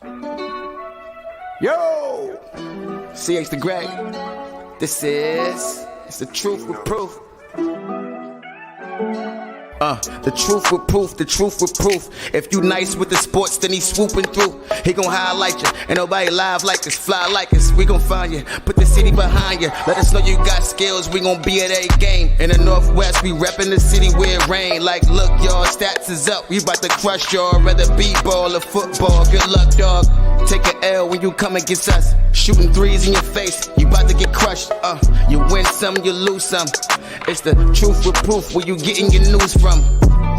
Yo, CH the Great. This is, it's the truth with proof. The truth with proof, the truth with proof. If you nice with the sports, then he swooping through. He gon' highlight you. Ain't nobody live like us, fly like us. We gon' find you, put the city behind you. Let us know you got skills, we gon' be at a game. In the Northwest, we reppin' the city where it rain. Like, look, y'all, stats is up. We bout to crush y'all, whether b-ball or football. Good luck, dog. Take an L when you come against us. Shooting threes in your face, you bout to get crushed. You win some, you lose some. It's the truth with proof, where you getting your news from.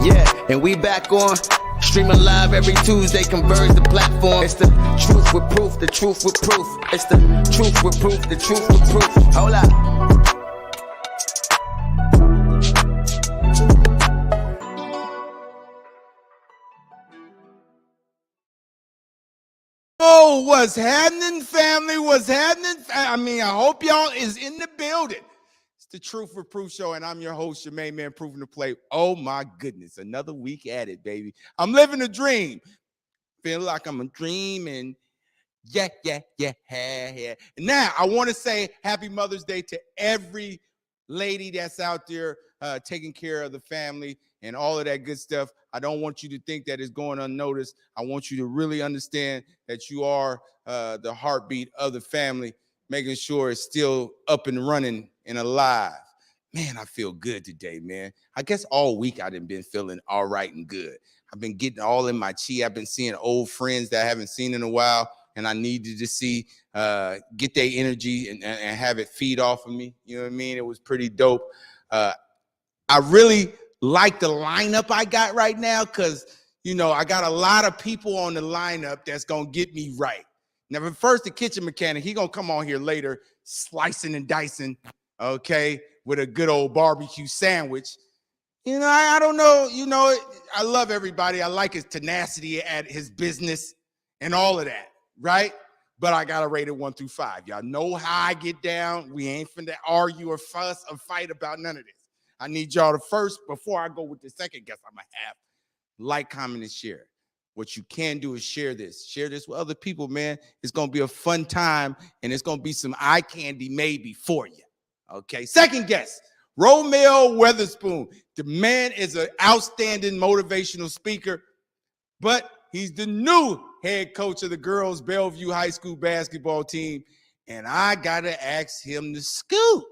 Yeah, and we back on, streaming live every Tuesday, converge the platform. It's the truth with proof, the truth with proof. It's the truth with proof, the truth with proof. Hold up. Oh, what's happening, family? What's happening? I hope y'all is in the building. It's the Truth with Proof Show, and I'm your host, your main man, Proving to Play. Oh, my goodness. Another week at it, baby. I'm living a dream. Feel like I'm dreaming. Yeah. And now, I want to say happy Mother's Day to every lady that's out there taking care of the family and all of that good stuff. I don't want you to think that it's going unnoticed. I want you to really understand that you are the heartbeat of the family, making sure it's still up and running and alive. Man, I feel good today, man. I guess all week I've been feeling all right and good. I've been getting all in my chi. I've been seeing old friends that I haven't seen in a while, and I needed to see, get their energy and have it feed off of me. You know what I mean? It was pretty dope. I really like the lineup I got right now because, I got a lot of people on the lineup that's going to get me right. Now, but first, the kitchen mechanic, he going to come on here later, slicing and dicing, okay, with a good old barbecue sandwich. I don't know. I love everybody. I like his tenacity at his business and all of that, right? But I got to rate it 1 through 5. Y'all know how I get down. We ain't finna argue or fuss or fight about none of this. I need y'all to first, before I go with the second guess I'm going to have, like, comment, and share. What you can do is share this. Share this with other people, man. It's going to be a fun time, and it's going to be some eye candy maybe for you. Okay, second guess, Romell Witherspoon. The man is an outstanding motivational speaker, but he's the new head coach of the girls' Bellevue High School basketball team, and I got to ask him the scoop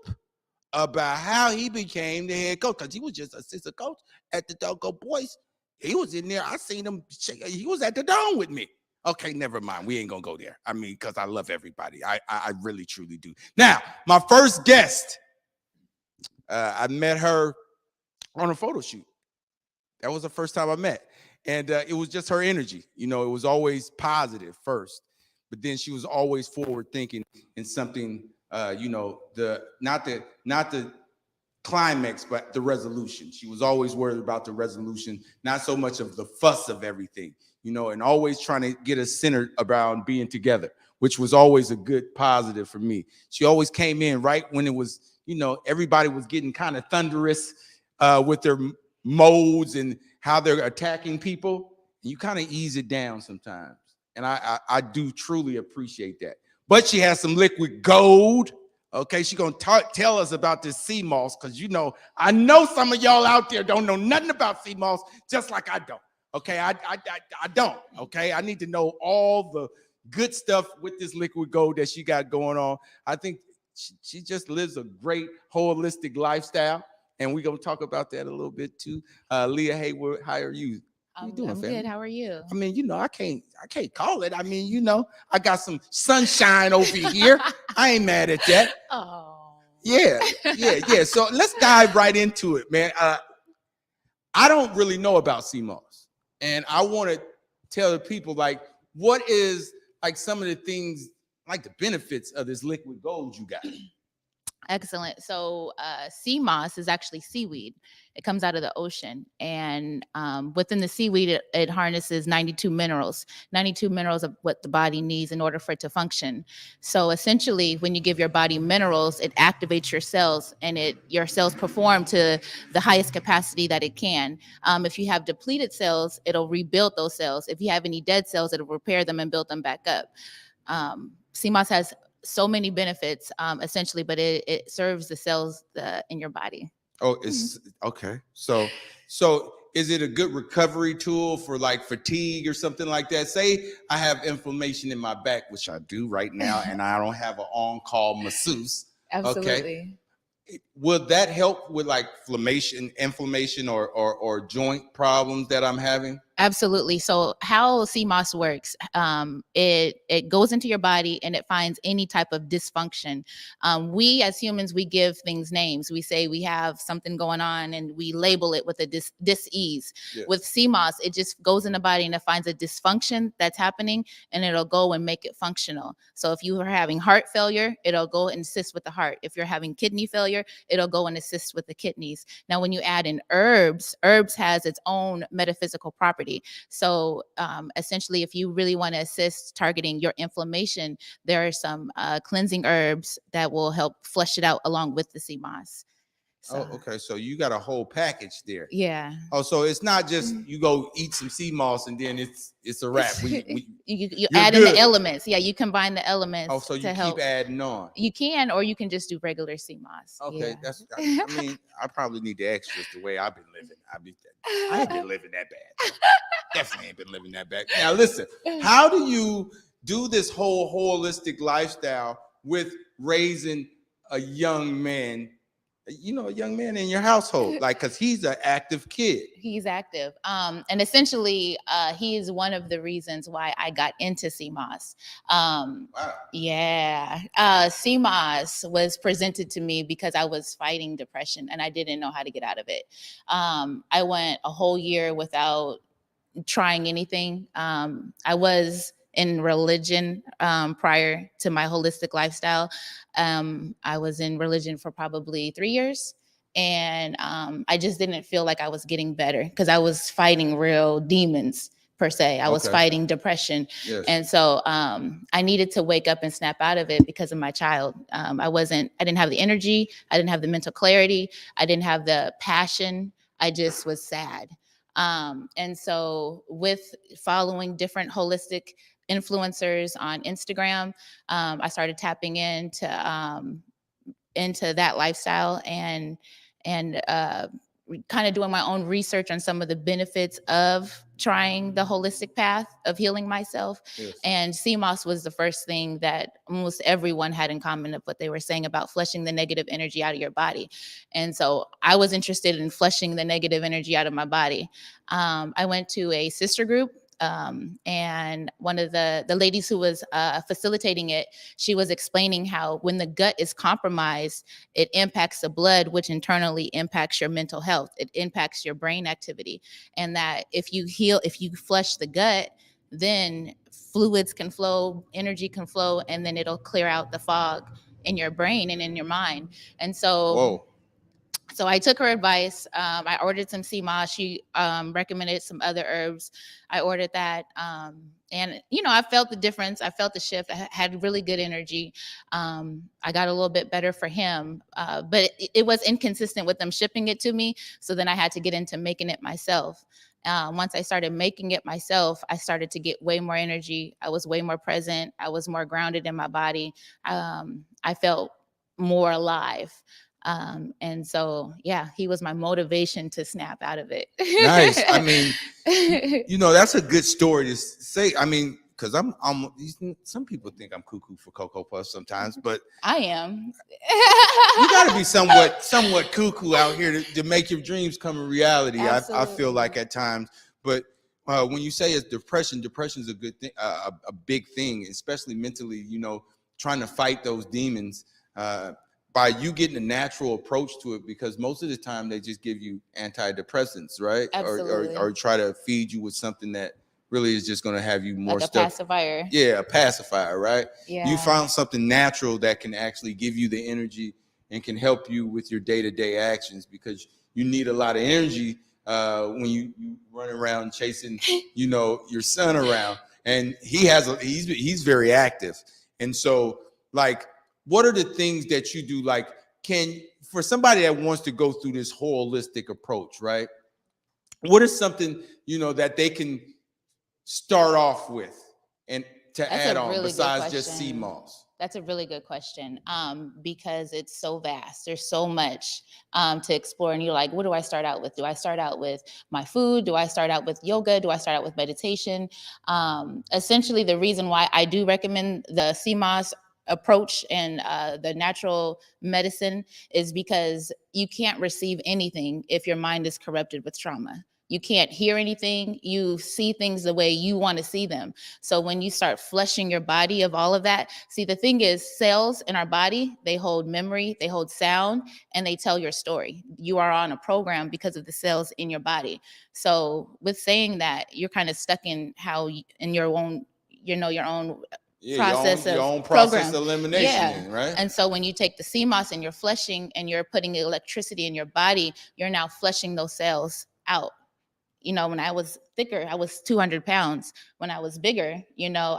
about how he became the head coach, because he was just assistant coach at the doggone boys. He was in there. I seen him. He was at the dome with me. Okay, never mind. We ain't going to go there. I mean, because I love everybody. I really, truly do. Now, my first guest, I met her on a photo shoot. That was the first time I met. And it was just her energy. It was always positive first. But then she was always forward thinking in something, not the climax, but the resolution. She was always worried about the resolution, not so much of the fuss of everything, and always trying to get us centered around being together, which was always a good positive for me. She always came in right when it was, everybody was getting kind of thunderous with their modes and how they're attacking people. And you kind of ease it down sometimes. And I do truly appreciate that. But she has some liquid gold. Okay, she's going to tell us about this sea moss because, I know some of y'all out there don't know nothing about sea moss, just like I don't. Okay, I don't. Okay, I need to know all the good stuff with this liquid gold that she got going on. I think she just lives a great holistic lifestyle, and we're going to talk about that a little bit too. Leah, Haywood, how are you? I'm good. How are you? I mean, I can't call it. I mean, I got some sunshine over here. I ain't mad at that. Oh. Yeah. So let's dive right into it, man. I don't really know about sea moss, and I want to tell the people, like, what is, like, some of the things, like the benefits of this liquid gold you got. Excellent. So, sea moss is actually seaweed. It comes out of the ocean, and within the seaweed, it harnesses 92 minerals. 92 minerals of what the body needs in order for it to function. So, essentially, when you give your body minerals, it activates your cells, and your cells perform to the highest capacity that it can. If you have depleted cells, it'll rebuild those cells. If you have any dead cells, it'll repair them and build them back up. Sea moss has so many benefits, essentially, but it serves the cells in your body. Oh, it's okay. So is it a good recovery tool for like fatigue or something like that? Say I have inflammation in my back, which I do right now, and I don't have an on-call masseuse. Absolutely. Okay. Would that help with like inflammation or joint problems that I'm having? Absolutely. So how sea moss works, it goes into your body and it finds any type of dysfunction. We as humans, we give things names. We say we have something going on and we label it with a dis-ease. Yeah. With sea moss, it just goes in the body and it finds a dysfunction that's happening and it'll go and make it functional. So if you are having heart failure, it'll go and assist with the heart. If you're having kidney failure, it'll go and assist with the kidneys. Now, when you add in herbs has its own metaphysical property. So essentially, if you really want to assist targeting your inflammation, there are some cleansing herbs that will help flush it out along with the sea moss. So. Oh, okay. So you got a whole package there. Yeah. Oh, so it's not just you go eat some sea moss and then it's a wrap. You add in the elements. Yeah, you combine the elements. Oh, so you keep adding on. You can, or you can just do regular sea moss. Okay, yeah. I mean, I probably need the extras the way I've been living. I ain't been living that bad. Definitely ain't been living that bad. Now listen, how do you do this whole holistic lifestyle with raising a young man? A young man in your household, like, because he's an active kid. He's active. And essentially, he is one of the reasons why I got into sea moss. Wow. Yeah. Sea moss was presented to me because I was fighting depression and I didn't know how to get out of it. I went a whole year without trying anything. I was in religion prior to my holistic lifestyle. I was in religion for probably 3 years. And I just didn't feel like I was getting better because I was fighting real demons per se. I was fighting depression. Yes. And so I needed to wake up and snap out of it because of my child. I didn't have the energy. I didn't have the mental clarity. I didn't have the passion. I just was sad. And so with following different holistic influencers on Instagram, I started tapping into that lifestyle and kind of doing my own research on some of the benefits of trying the holistic path of healing myself. Yes. And sea moss was the first thing that almost everyone had in common of what they were saying about flushing the negative energy out of your body. And so I was interested in flushing the negative energy out of my body. I went to a sister group. And one of the ladies who was facilitating it, she was explaining how when the gut is compromised, it impacts the blood, which internally impacts your mental health. It impacts your brain activity. And that if you flush the gut, then fluids can flow, energy can flow, and then it'll clear out the fog in your brain and in your mind. And so Whoa. So I took her advice. I ordered some sea moss. She recommended some other herbs. I ordered that. And, I felt the difference. I felt the shift. I had really good energy. I got a little bit better for him. But it was inconsistent with them shipping it to me. So then I had to get into making it myself. Once I started making it myself, I started to get way more energy. I was way more present. I was more grounded in my body. I felt more alive. And so, yeah, he was my motivation to snap out of it. Nice. I mean, that's a good story to say. I mean, because some people think I'm cuckoo for Cocoa Puffs sometimes, but I am. You got to be somewhat cuckoo out here to make your dreams come in reality. I feel like at times, but when you say it's depression is a good thing, a big thing, especially mentally. Trying to fight those demons. By you getting a natural approach to it, because most of the time they just give you antidepressants, right? Absolutely. Or try to feed you with something that really is just going to have you more like stuff. A pacifier. Yeah, a pacifier, right? Yeah. You found something natural that can actually give you the energy and can help you with your day-to-day actions, because you need a lot of energy when you run around chasing, your son around. And he's very active. And so, like, what are the things that you do? Like, for somebody that wants to go through this holistic approach, right? What is something, that they can start off with and to add on besides just CMOS? That's a really good question, because it's so vast. There's so much to explore. And you're like, what do I start out with? Do I start out with my food? Do I start out with yoga? Do I start out with meditation? Essentially, the reason why I do recommend the CMOS approach and the natural medicine is because you can't receive anything if your mind is corrupted with trauma. You can't hear anything. You see things the way you want to see them. So when you start flushing your body of all of that, see, the thing is, cells in our body, they hold memory, they hold sound, and they tell your story. You are on a program because of the cells in your body. So with saying that, you're kind of stuck in in your own, your own process your own process elimination. Yeah. Right? And so when you take the CMOS and you're flushing and you're putting electricity in your body, you're now flushing those cells out. When I was thicker, I was 200 pounds. When I was bigger,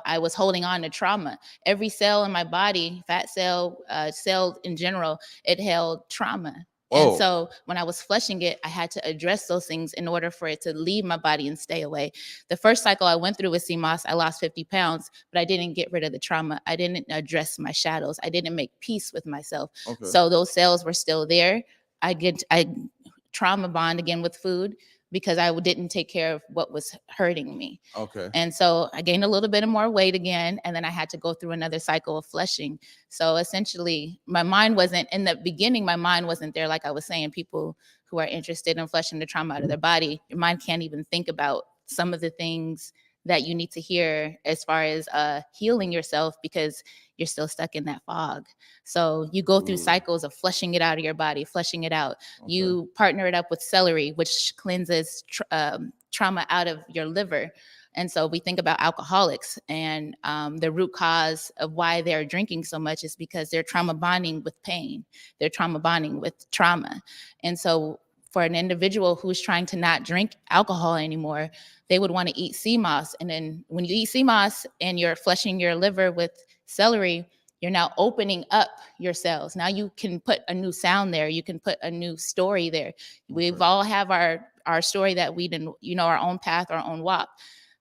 I was holding on to trauma. Every cell in my body, fat cell, cell in general, it held trauma. Whoa. And so when I was flushing it, I had to address those things in order for it to leave my body and stay away. The first cycle I went through with CMOS, I lost 50 pounds, but I didn't get rid of the trauma. I didn't address my shadows. I didn't make peace with myself. Okay. So those cells were still there. I trauma bond again with food, because I didn't take care of what was hurting me. Okay. And so I gained a little bit more weight again, and then I had to go through another cycle of flushing. So essentially, in the beginning, my mind wasn't there. Like I was saying, people who are interested in flushing the trauma out of their body, your mind can't even think about some of the things that you need to hear as far as healing yourself, because you're still stuck in that fog. So you go through cycles of flushing it out of your body, flushing it out. Okay. You partner it up with celery, which cleanses trauma out of your liver. And so we think about alcoholics, and the root cause of why they're drinking so much is because they're trauma bonding with pain. They're trauma bonding with trauma. And so for an individual who's trying to not drink alcohol anymore, they would want to eat CMOS. And then when you eat CMOS and you're flushing your liver with celery, you're now opening up your cells. Now you can put a new sound there. You can put a new story there. We've all have our story that we didn't, our own path, our own walk.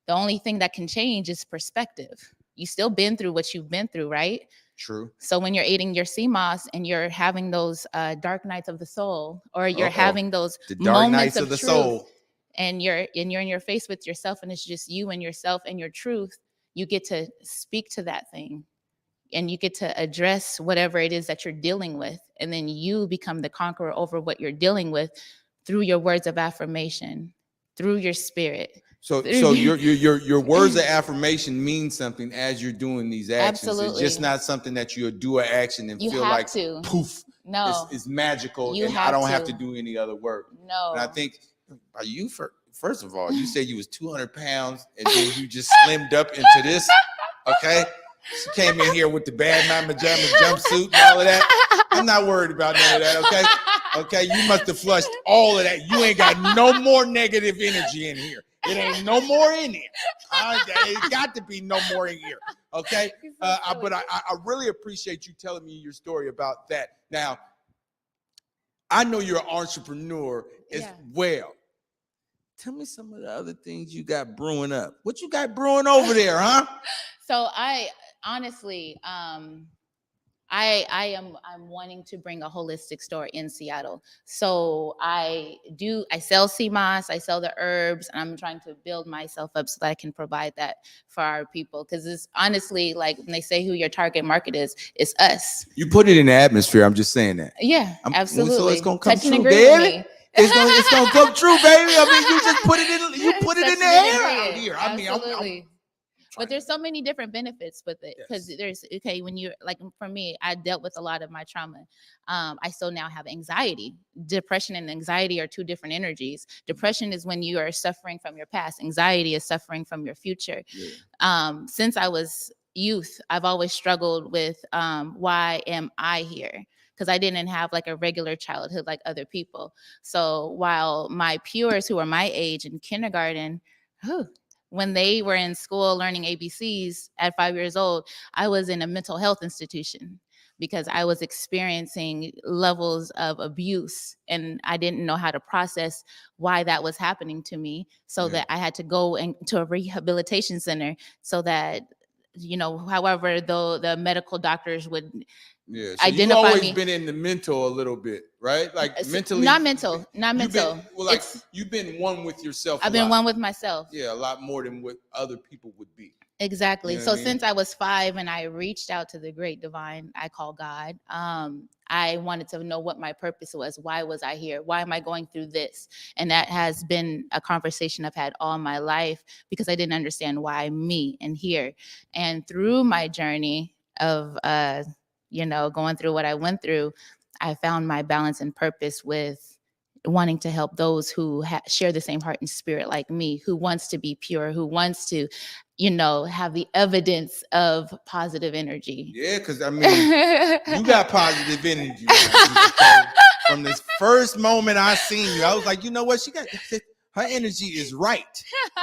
The only thing that can change is perspective. You still been through what you've been through, right? True. So when you're eating your CMOS and you're having those dark nights of the soul, or you're having those moments of the soul, and you're in your face with yourself, and it's just you and yourself and your truth, you get to speak to that thing, and you get to address whatever it is that you're dealing with, and then you become the conqueror over what you're dealing with through your words of affirmation, through your spirit. So your words of affirmation mean something as you're doing these actions. Absolutely. It's just not something that you do an action and feel like poof. No, it's magical, and I don't have to do any other work. No. And I think first of all, you said you was 200 pounds and then you just slimmed up into this. Okay. She came in here with the bad mama jumpsuit and all of that. I'm not worried about none of that. Okay. Okay. You must have flushed all of that. You ain't got no more negative energy in here. It ain't no more in here. It got to be no more in here. Okay. But I really appreciate you telling me your story about that. Now, I know you're an entrepreneur as well. Tell me some of the other things you got brewing up. What you got brewing over there, huh? So I honestly, I'm wanting to bring a holistic store in Seattle. So I sell CMOS, I sell the herbs, and I'm trying to build myself up so that I can provide that for our people. Because it's honestly, like when they say who your target market is, it's us. You put it in the atmosphere. I'm just saying that. Yeah, absolutely. So it's gonna come Touch and true, agree baby. with me. It's gonna come true, baby. I mean, you just put it in the air out here. I mean, absolutely. But there's so many different benefits with it, because when you're like, for me, I dealt with a lot of my trauma. I still now have anxiety. Depression and anxiety are two different energies. Depression is when you are suffering from your past. Anxiety is suffering from your future. Yeah. Since I was youth, I've always struggled with why am I here? because I didn't have like a regular childhood like other people. So while my peers who were my age in kindergarten, when they were in school learning ABCs at 5 years old, I was in a mental health institution because I was experiencing levels of abuse and I didn't know how to process why that was happening to me. So that I had to go into a rehabilitation center so that, however, though the medical doctors would So identify you always me. been in the mental a little bit, right? Like mentally. Not mental. You've been one with yourself. I've been one with myself. Yeah, a lot more than what other people would be. Exactly. You know so what I mean? Since I was 5 and I reached out to the great divine I call God, I wanted to know what my purpose was. Why was I here? Why am I going through this? And that has been a conversation I've had all my life because I didn't understand why me and here. And through my journey of, going through what I went through, I found my balance and purpose with wanting to help those who share the same heart and spirit like me, who wants to be pure, who wants to, have the evidence of positive energy. Yeah, because I mean, you got positive energy. From this first moment I seen you, I was like, you know what? Her energy is right.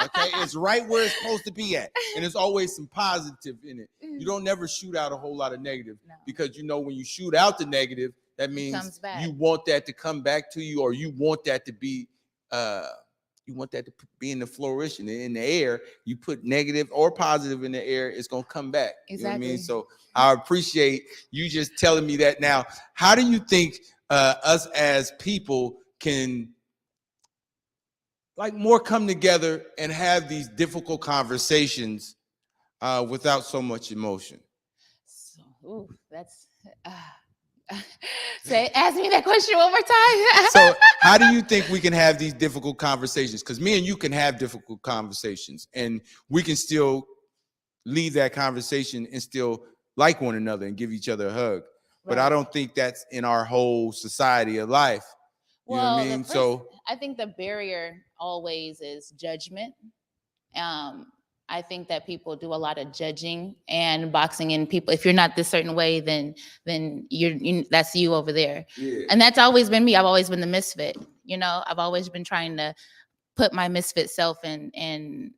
Okay, it's right where it's supposed to be at, and there's always some positive in it. You don't never shoot out a whole lot of negative because when you shoot out the negative, that means you want that to come back to you, or you want that to be, in the flourishing in the air. You put negative or positive in the air, it's gonna come back. Exactly. You know what I mean? So I appreciate you just telling me that. Now, how do you think us as people can more come together and have these difficult conversations without so much emotion? Ask me that question one more time. So how do you think we can have these difficult conversations? Because me and you can have difficult conversations and we can still leave that conversation and still like one another and give each other a hug. But I don't think that's in our whole society of life. You know what I mean? I think the barrier always is judgment. I think that people do a lot of judging and boxing in people. If you're not this certain way, then that's you over there. Yeah. And that's always been me. I've always been the misfit. I've always been trying to put my misfit self in,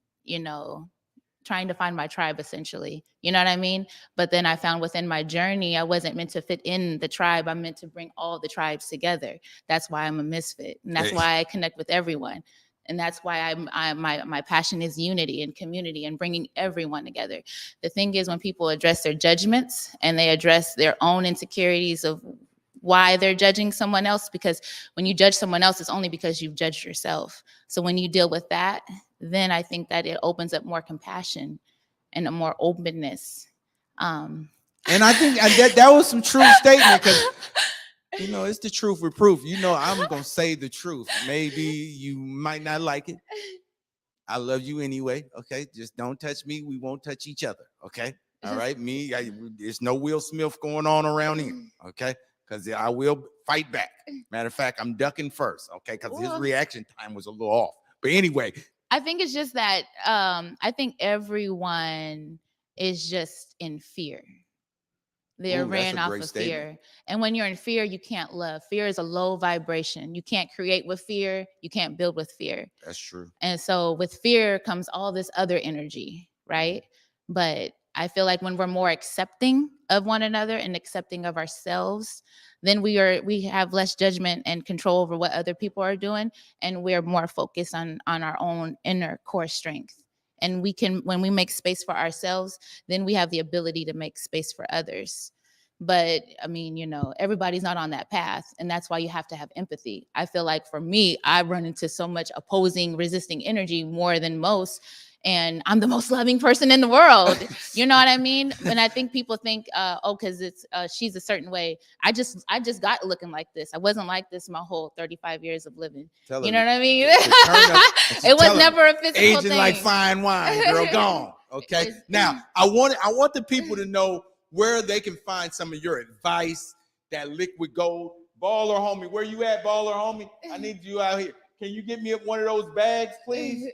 trying to find my tribe, essentially. You know what I mean? But then I found within my journey, I wasn't meant to fit in the tribe. I'm meant to bring all the tribes together. That's why I'm a misfit. And that's why I connect with everyone. And that's why my passion is unity and community and bringing everyone together. The thing is, when people address their judgments and they address their own insecurities of why they're judging someone else, because when you judge someone else, it's only because you've judged yourself. So when you deal with that, then I think that it opens up more compassion and a more openness. And I think that was some true statement, because it's the truth with proof. I'm going to say the truth. Maybe you might not like it. I love you anyway. Okay. Just don't touch me. We won't touch each other. Okay. All right. There's no Will Smith going on around here. Okay. Because I will fight back. Matter of fact, I'm ducking first. Okay. Because his reaction time was a little off. But anyway. I think it's just that I think everyone is just in fear. They're ran off of fear. And when you're in fear, you can't love. Fear is a low vibration. You can't create with fear. You can't build with fear. That's true. And so with fear comes all this other energy, right? But I feel like when we're more accepting of one another and accepting of ourselves, then we have less judgment and control over what other people are doing. And we're more focused on our own inner core strength. And when we make space for ourselves, then we have the ability to make space for others. But I mean, everybody's not on that path. And that's why you have to have empathy. I feel like for me, I run into so much opposing, resisting energy more than most. And I'm the most loving person in the world. You know what I mean? And I think people think, because she's a certain way. I just got looking like this. I wasn't like this my whole 35 years of living. You know what I mean? It was never a physical aging thing. Like fine wine, girl, gone. Okay. Now I want the people to know where they can find some of your advice, that liquid gold. Baller homie, where you at, baller homie? I need you out here. Can you get me one of those bags, please?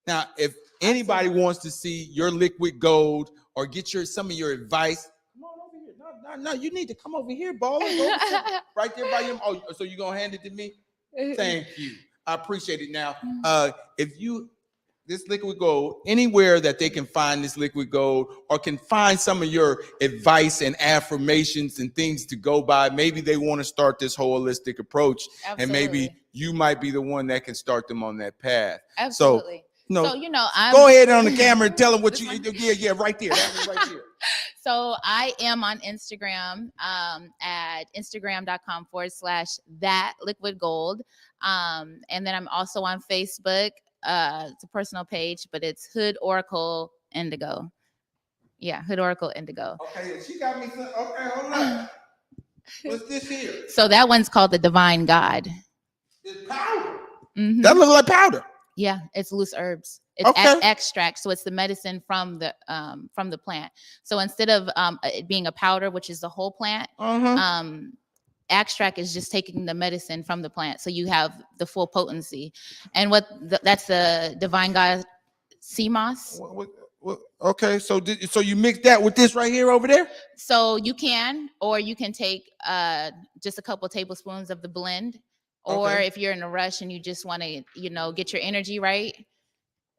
Now, if anybody wants to see your liquid gold or get some of your advice, come on over here. No, you need to come over here, baller. Go sit right there by your. Oh, so you gonna hand it to me? Thank you. I appreciate it. Now, if you this liquid gold, anywhere that they can find this liquid gold or can find some of your advice and affirmations and things to go by, maybe they want to start this holistic approach. Absolutely. And maybe you might be the one that can start them on that path. Absolutely. So, I'm go ahead on the camera and tell them what you, right there. That one right there. So I am on Instagram at instagram.com/that liquid gold. And then I'm also on Facebook. It's a personal page, but it's Hood Oracle Indigo. Yeah, Hood Oracle Indigo. Okay, she got me some. Okay, hold on. What's this here? So that one's called the Divine God. It's powder. Mm-hmm. That looks like powder. Yeah, it's loose herbs. It's extract, so it's the medicine from the plant. So instead of it being a powder, which is the whole plant, extract is just taking the medicine from the plant, so you have the full potency. And that's the Divine God sea moss. Okay, so you mix that with this right here over there? So you can, or you can take just a couple tablespoons of the blend, or if you're in a rush and you just want to, get your energy right.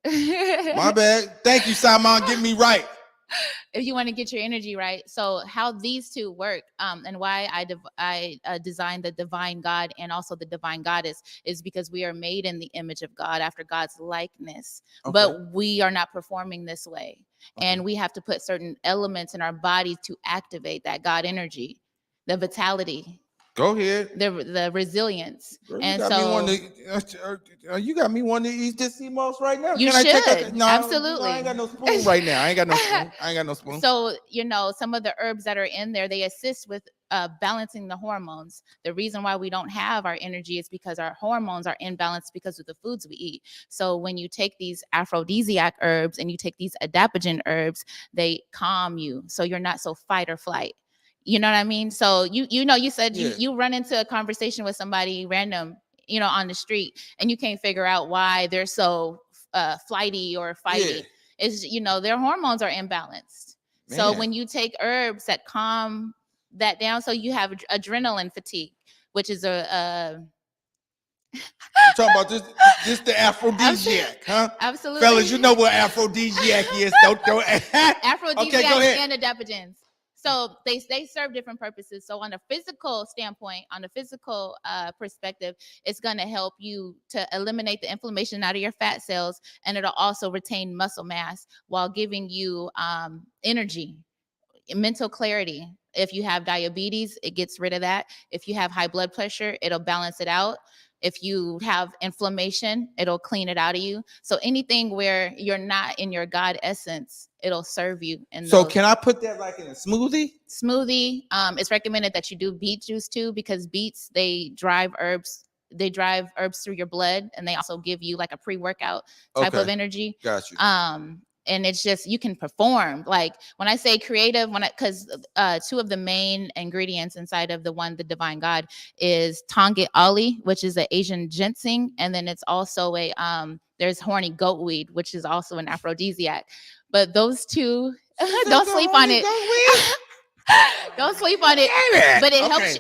My bad. Thank you, Simon. Get me right. If you want to get your energy right. So how these two work, and why I designed the Divine God and also the Divine Goddess is because we are made in the image of God, after God's likeness, but we are not performing this way. And we have to put certain elements in our body to activate that God energy, the vitality. Go ahead. The resilience. Girl, and you got me wanting to eat this sea moss right now. You should. No, absolutely. I ain't got no spoon right now. I ain't got no spoon. So, some of the herbs that are in there, they assist with balancing the hormones. The reason why we don't have our energy is because our hormones are imbalanced because of the foods we eat. So when you take these aphrodisiac herbs and you take these adaptogen herbs, they calm you. So you're not so fight or flight. You know what I mean? So you said you run into a conversation with somebody random, on the street, and you can't figure out why they're so flighty or fighty. It's, their hormones are imbalanced. Man. So when you take herbs that calm that down, so you have adrenaline fatigue, which is you talking about this the aphrodisiac, huh? Absolutely. Fellas, you know what aphrodisiac is. Don't Aphrodisiac and adaptogens. So they serve different purposes. So on a physical standpoint, on a physical perspective, it's going to help you to eliminate the inflammation out of your fat cells, and it'll also retain muscle mass while giving you energy, mental clarity. If you have diabetes, it gets rid of that. If you have high blood pressure, it'll balance it out. If you have inflammation, it'll clean it out of you. So anything where you're not in your God essence, it'll serve you. So can I put that like in a smoothie? Smoothie. It's recommended that you do beet juice too, because beets, they drive herbs through your blood, and they also give you like a pre-workout type of energy. Got you. And it's just, you can perform. Like when I say creative, because two of the main ingredients inside of the Divine God is Tonga Ali, which is an Asian ginseng. And then it's also there's horny goat weed, which is also an aphrodisiac. But those two, don't sleep on it. Don't sleep on it. But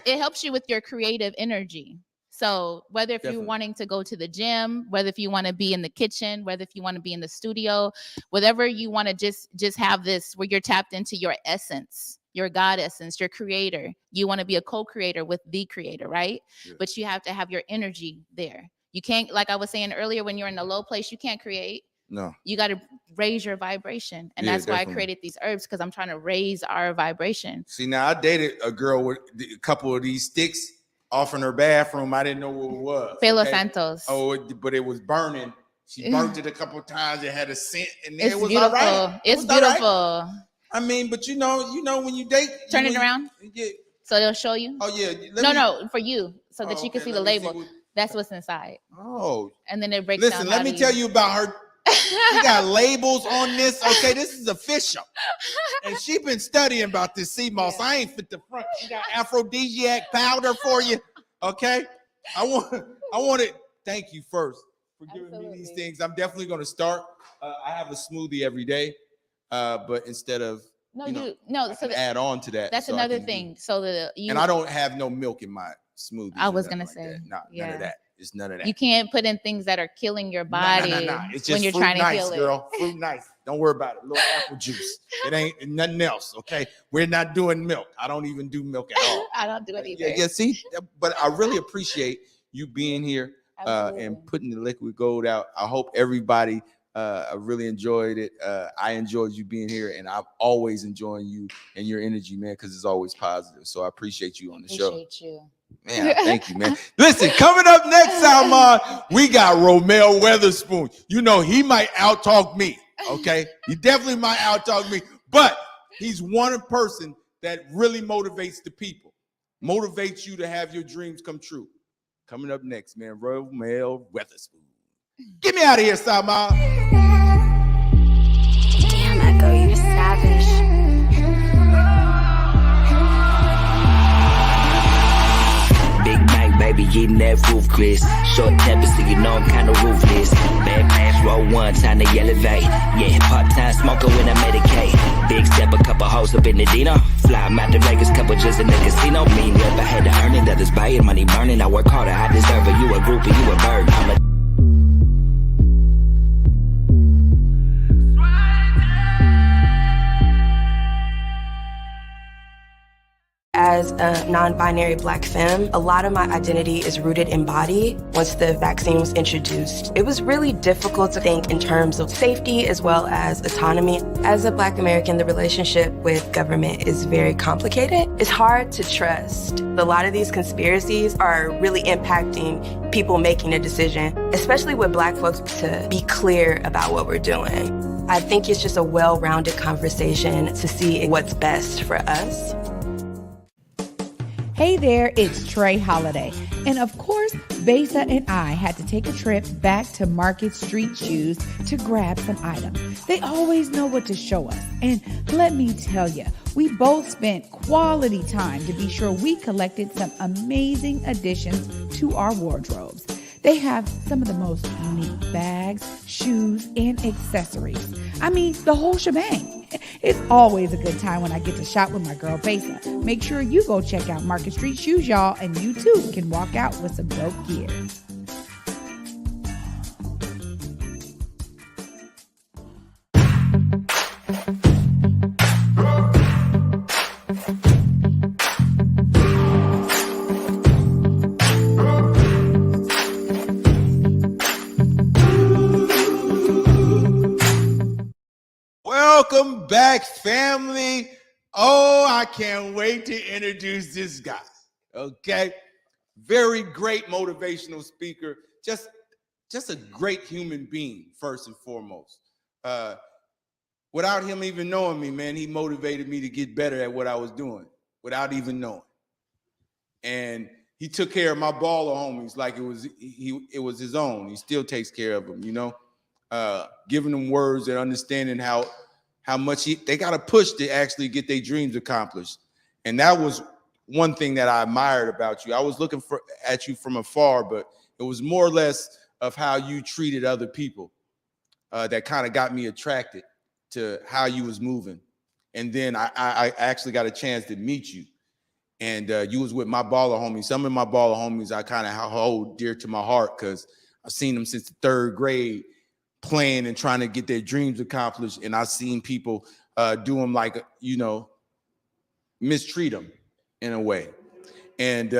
it helps you with your creative energy. So whether if you're wanting to go to the gym, whether if you want to be in the kitchen, whether if you want to be in the studio, whatever you want to just have this where you're tapped into your essence, your God essence, your creator. You want to be a co-creator with the creator, right? Yeah. But you have to have your energy there. You can't, like I was saying earlier, when you're in a low place, you can't create. No. You got to raise your vibration. And that's why I created these herbs, because I'm trying to raise our vibration. See, now I dated a girl with a couple of these sticks off in her bathroom. I didn't know what it was. Palo Santos. Oh, but it was burning. She burnt it a couple of times. It had a scent, and it was beautiful. All right. It's beautiful. All right. I mean, but you know when you date, turn it around. So they'll show you. Oh yeah. No, for you, so that you can see the label. That's what's inside. Oh. And then it breaks down. Listen, let me tell you about her. She got labels on this. Okay, this is official. And she been studying about this sea moss. Yeah. I ain't fit the front. She got aphrodisiac powder for you. Okay. I want it. Thank you first for giving me these things. I'm definitely going to start. I have a smoothie every day. But instead of So add on to that. That's another thing. So and I don't have no milk in my smoothie. I was gonna say, none of that. It's none of that. You can't put in things that are killing your body. It's just when you're fruit trying nice, to heal girl. Fruit nice. Don't worry about it. A little apple juice. It ain't nothing else. Okay, we're not doing milk. I don't even do milk at all. I don't do it either. Yeah. See, but I really appreciate you being here and putting the liquid gold out. I hope everybody really enjoyed it. I enjoyed you being here, and I've always enjoyed you and your energy, man, because it's always positive. So I appreciate you on the show. Appreciate you. Man, thank you, man. Listen, coming up next, Salmon, we got Romell Witherspoon. You know, he might out-talk me, okay? He definitely might out-talk me, but he's one person that really motivates the people, motivates you to have your dreams come true. Coming up next, man, Romell Witherspoon. Get me out of here, Salmon. Damn, Echo, you're savage. Baby, getting that roof, Chris. Short temper, so you know I'm kinda ruthless. Bad pass, roll one, time to elevate. Yeah, part-time smoker when I medicate. Big step, a couple hoes up in the Dino. Fly 'em out to Vegas, couple just in the casino. Mean rep, I had to earn it, others buy it, money burning. I work harder, I deserve it. You a groupie, you a bird. I'm a As a non-binary Black femme, a lot of my identity is rooted in body. Once the vaccine was introduced, it was really difficult to think in terms of safety as well as autonomy. As a Black American, the relationship with government is very complicated. It's hard to trust. A lot of these conspiracies are really impacting people making a decision, especially with Black folks, to be clear about what we're doing. I think it's just a well-rounded conversation to see what's best for us. Hey there, it's Trey Holiday. And of course, Besa and I had to take a trip back to Market Street Shoes to grab some items. They always know what to show us. And let me tell you, we both spent quality time to be sure we collected some amazing additions to our wardrobes. They have some of the most unique bags, shoes, and accessories. I mean, the whole shebang. It's always a good time when I get to shop with my girl Besa. Make sure you go check out Market Street Shoes, y'all, and you too can walk out with some dope gear. Welcome back, family. Oh, I can't wait to introduce this guy. Okay, very great motivational speaker. Just a great human being, first and foremost. Without him even knowing me, man, he motivated me to get better at what I was doing without even knowing. And he took care of my baller homies like it was his own. He still takes care of them, you know, giving them words and understanding how much they got to push to actually get their dreams accomplished. And that was one thing that I admired about you. I was looking at you from afar, but it was more or less of how you treated other people that kind of got me attracted to how you was moving. And then I actually got a chance to meet you. And you was with my baller homies. Some of my baller homies I kind of hold dear to my heart because I've seen them since the 3rd grade playing and trying to get their dreams accomplished. And I've seen people do them like, you know, mistreat them in a way. And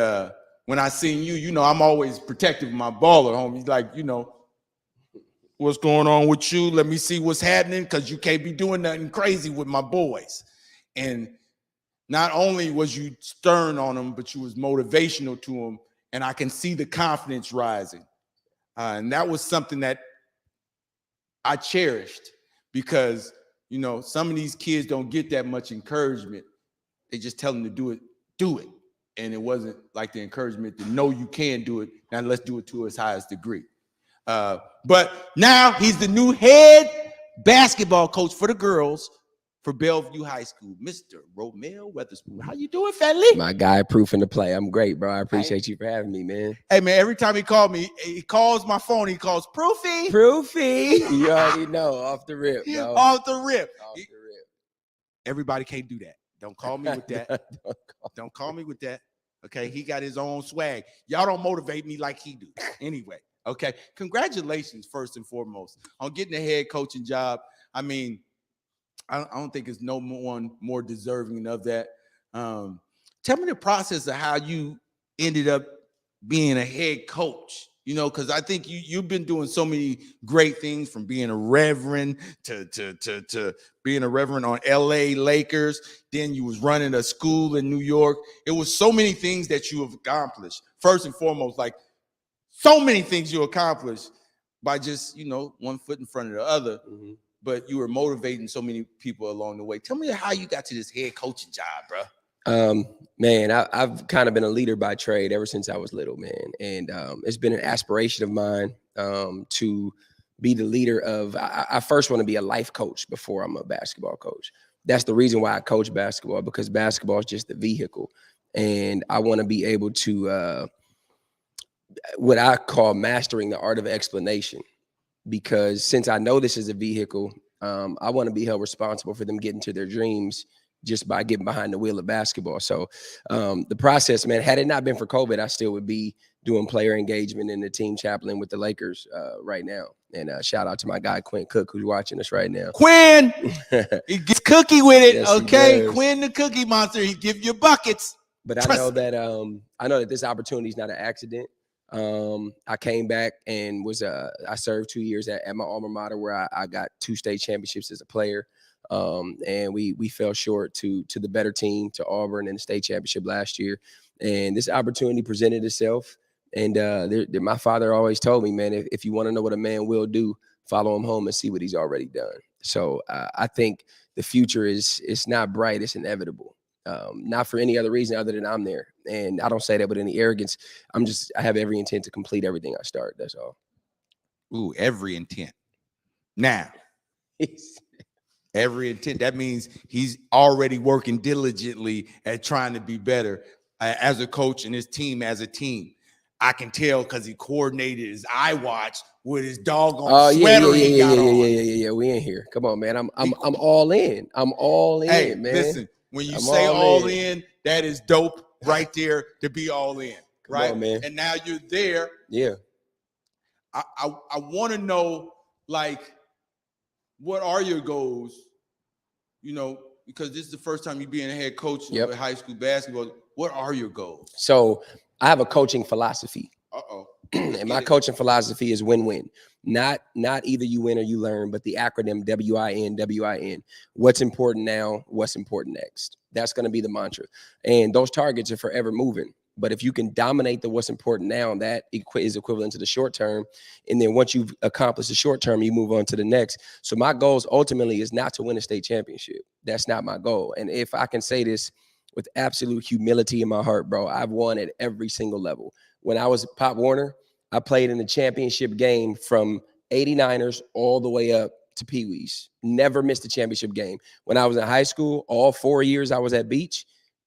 when I seen you, you know, I'm always protective of my baller homies. Like, you know, what's going on with you? Let me see what's happening because you can't be doing nothing crazy with my boys. And not only was you stern on them, but you was motivational to them. And I can see the confidence rising. And that was something that I cherished because, you know, some of these kids don't get that much encouragement. They just tell them to do it. And it wasn't like the encouragement to know you can do it. Now let's do it to its highest degree. But now he's the new head basketball coach for the girls for Bellevue High School, Mr. Romell Witherspoon. How you doing, family? My guy, proof in the play. I'm great, bro. I appreciate you for having me, man. Hey, man, every time he called me, he calls my phone. He calls Proofy. Proofy. You already know, off the rip, bro. Off the rip. Off the rip. Everybody can't do that. Don't call me with that. Don't call me with that. Okay, he got his own swag. Y'all don't motivate me like he do. Anyway, okay. Congratulations, first and foremost, on getting a head coaching job. I mean, I don't think there's no one more deserving of that. Tell me the process of how you ended up being a head coach. You know, because I think you've been doing so many great things, from being a reverend to being a reverend on LA Lakers. Then you was running a school in New York. It was so many things that you have accomplished. First and foremost, like so many things you accomplished by just, you know, one foot in front of the other. Mm-hmm. But you were motivating so many people along the way. Tell me how you got to this head coaching job, bro. Man, I've kind of been a leader by trade ever since I was little, man. And it's been an aspiration of mine to be the leader of, I first want to be a life coach before I'm a basketball coach. That's the reason why I coach basketball, because basketball is just the vehicle. And I want to be able to, what I call mastering the art of explanation, because since I know this is a vehicle, I want to be held responsible for them getting to their dreams just by getting behind the wheel of basketball. So the process, man, had it not been for COVID, I still would be doing player engagement in the team chaplain with the Lakers right now. And shout out to my guy, Quinn Cook, who's watching us right now. Quinn, he gets cookie with it. Yes, okay. Quinn, the cookie monster, he give you buckets. But I know that this opportunity is not an accident. I came back and I served 2 years at my alma mater, where I got 2 state championships as a player. And we fell short to the better team, to Auburn, in the state championship last year. And this opportunity presented itself. And my father always told me, man, if you want to know what a man will do, follow him home and see what he's already done. So I think the future it's not bright, it's inevitable. Not for any other reason other than I'm there. And I don't say that with any arrogance. I have every intent to complete everything I start. That's all. Ooh, every intent. Now, every intent. That means he's already working diligently at trying to be better as a coach and his team as a team. I can tell because he coordinated his iWatch with his doggone sweater he got on. Yeah. We in here. Come on, man. I'm all in. I'm all in, hey, man. Listen, when you say all in, that is dope right there, to be all in. Right? Come on, man. And now you're there. Yeah. I want to know, like, what are your goals? You know, because this is the first time you being a head coach of high school basketball. What are your goals? So I have a coaching philosophy. And my coaching philosophy is win-win. Not either you win or you learn, but the acronym WIN. What's important now? What's important next? That's going to be the mantra. And those targets are forever moving. But if you can dominate the what's important now, that is equivalent to the short term. And then once you've accomplished the short term, you move on to the next. So my goals ultimately is not to win a state championship. That's not my goal. And if I can say this with absolute humility in my heart, bro, I've won at every single level. When I was at Pop Warner, I played in the championship game from 89ers all the way up to Pee Wees. Never missed a championship game. When I was in high school, all 4 years I was at Beach,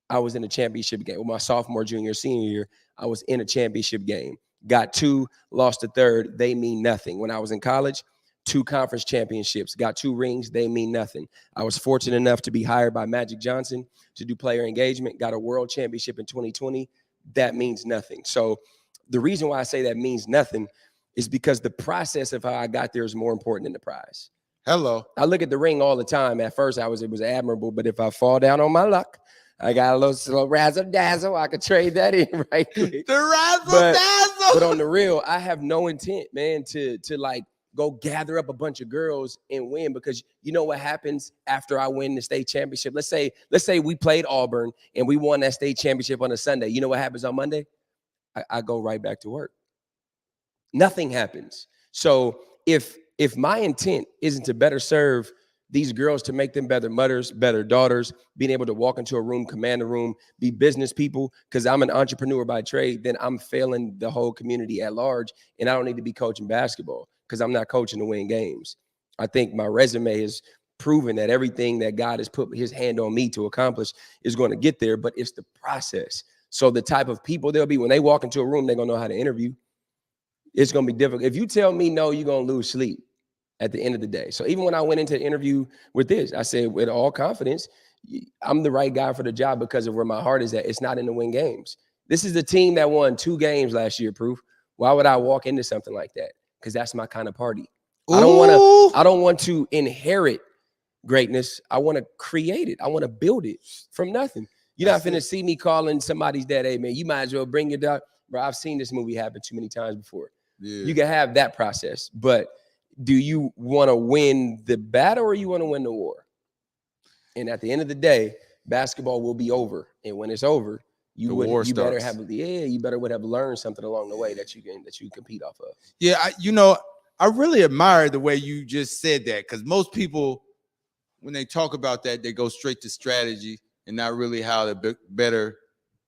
I was in a championship game. With my sophomore, junior, senior year, I was in a championship game. Got 2, lost the 3rd. They mean nothing. When I was in college, 2 conference championships, got 2 rings. They mean nothing. I was fortunate enough to be hired by Magic Johnson to do player engagement, got a world championship in 2020. That means nothing. So the reason why I say that means nothing is because the process of how I got there is more important than the prize. Hello. I look at the ring all the time. At first, it was admirable, but if I fall down on my luck, I got a little razzle dazzle. I could trade that in right quick. The razzle dazzle. But on the real, I have no intent, man, to like go gather up a bunch of girls and win, because you know what happens after I win the state championship? Let's say we played Auburn and we won that state championship on a Sunday. You know what happens on Monday? I go right back to work. Nothing happens. So if my intent isn't to better serve these girls, to make them better mothers, better daughters, being able to walk into a room, command a room, be business people, because I'm an entrepreneur by trade, then I'm failing the whole community at large. And I don't need to be coaching basketball, because I'm not coaching to win games. I think my resume has proven that everything that God has put his hand on me to accomplish is going to get there, but it's the process. So the type of people they'll be, when they walk into a room, they're going to know how to interview. It's going to be difficult. If you tell me no, you're going to lose sleep. at the end of the day. So even when I went into the interview with this, I said with all confidence, I'm the right guy for the job because of where my heart is at. It's not in the win games. This is the team that won 2 games last year, Proof. Why would I walk into something like that? Because that's my kind of party. I don't want to inherit greatness. I want to create it. I want to build it from nothing. You're not finna see me calling somebody's dad, hey man, you might as well bring your dog. Bro, I've seen this movie happen too many times before. Yeah. You can have that process, but do you want to win the battle or you want to win the war? And at the end of the day, basketball will be over. And when it's over, you better have learned something along the way that you compete off of. Yeah, I really admire the way you just said that, because most people, when they talk about that, they go straight to strategy and not really how to better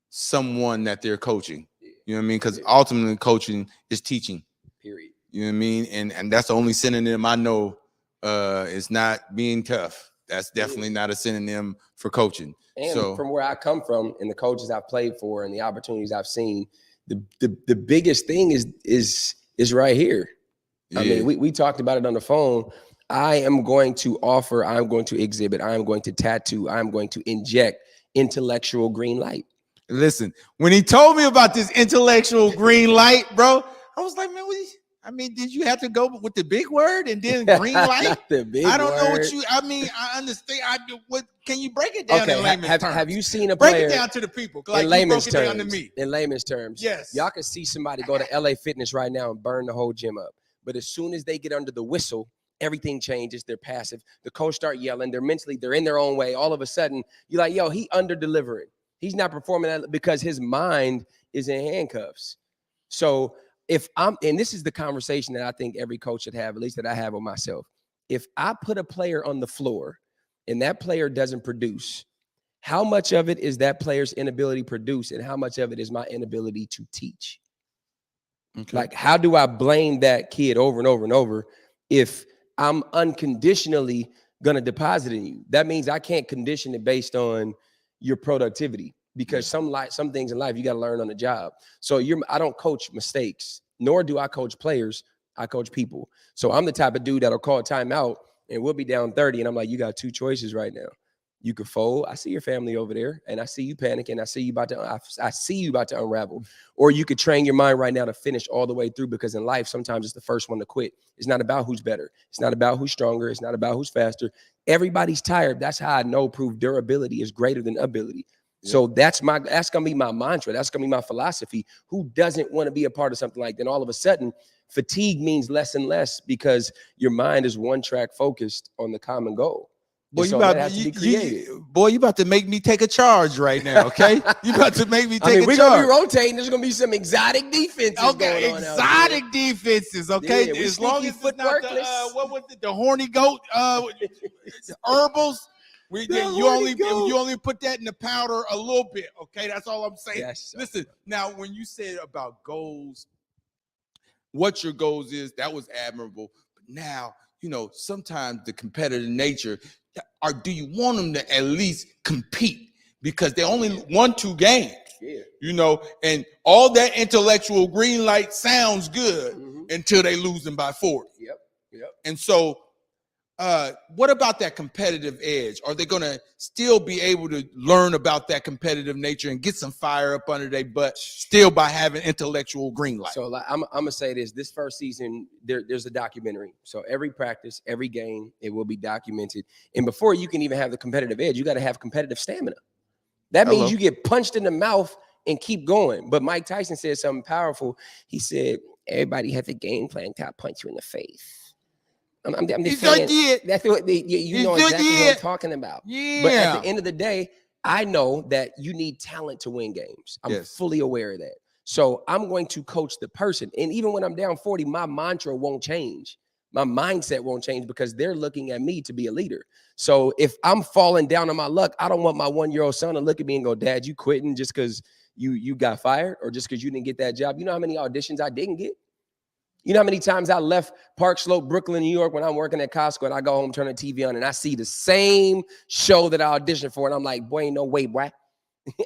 someone that they're coaching. You know what I mean? Because ultimately coaching is teaching. Period. You know what I mean? And that's the only synonym I know. It's not being tough. That's definitely not a synonym for coaching. And so, from where I come from and the coaches I've played for and the opportunities I've seen, the biggest thing is right here. Yeah. I mean, we talked about it on the phone. I am going to offer, I'm going to exhibit, I'm going to tattoo, I'm going to inject intellectual green light. Listen, when he told me about this intellectual green light, bro, I was like, man, did you have to go with the big word and then green light? I don't know what I understand. What can you break it down in layman's terms? Have you seen a player? Break it down to the people. Like in layman's terms. Down to me. In layman's terms. Yes. Y'all can see somebody go to LA Fitness right now and burn the whole gym up. But as soon as they get under the whistle, everything changes. They're passive. The coach start yelling. They're in their own way. All of a sudden, you're like, yo, he under delivering. He's not performing that because his mind is in handcuffs. So and this is the conversation that I think every coach should have, at least that I have with myself. If I put a player on the floor and that player doesn't produce, how much of it is that player's inability to produce and how much of it is my inability to teach? Okay. Like, how do I blame that kid over and over and over if I'm unconditionally going to deposit in you? That means I can't condition it based on your productivity, because some things in life you got to learn on the job. So I don't coach mistakes, nor do I coach players. I coach people. So I'm the type of dude that'll call a timeout and we'll be down 30. And I'm like, you got 2 choices right now. You could fold. I see your family over there and I see you panicking. I see you about to unravel. Or you could train your mind right now to finish all the way through, because in life, sometimes it's the first one to quit. It's not about who's better. It's not about who's stronger. It's not about who's faster. Everybody's tired. That's how I know proof durability is greater than ability. Yeah. So that's going to be my mantra. That's going to be my philosophy. Who doesn't want to be a part of something like that? And all of a sudden, fatigue means less and less because your mind is one track focused on the common goal. Boy, you about to make me take a charge right now, okay? You about to make me take a charge. We're going to be rotating. There's going to be some exotic defenses going on. Exotic defenses, okay? Yeah, as long as it's not what was it, the horny goat, herbals. You only put that in the powder a little bit, okay? That's all I'm saying. Yes, listen, now when you said about goals, what your goals is, that was admirable. But now, sometimes the competitive nature, or do you want them to at least compete? Because they only won 2 games, and all that intellectual green light sounds good until they lose them by 40. Yep. And so, what about that competitive edge? Are they going to still be able to learn about that competitive nature and get some fire up under their butt still by having intellectual green light? So I'm going to say this first season, there's a documentary. So every practice, every game, it will be documented. And before you can even have the competitive edge, you got to have competitive stamina. That means you get punched in the mouth and keep going. But Mike Tyson said something powerful. He said, everybody has a game plan to punch you in the face. I'm just saying, that's what you know exactly what I'm talking about. Yeah. But at the end of the day, I know that you need talent to win games. I'm fully aware of that. So I'm going to coach the person. And even when I'm down 40, my mantra won't change. My mindset won't change because they're looking at me to be a leader. So if I'm falling down on my luck, I don't want my 1-year-old son to look at me and go, Dad, you quitting just because you got fired or just because you didn't get that job. You know how many auditions I didn't get? You know how many times I left Park Slope, Brooklyn, New York when I'm working at Costco and I go home, turn the TV on and I see the same show that I auditioned for. And I'm like, boy, ain't no way, boy.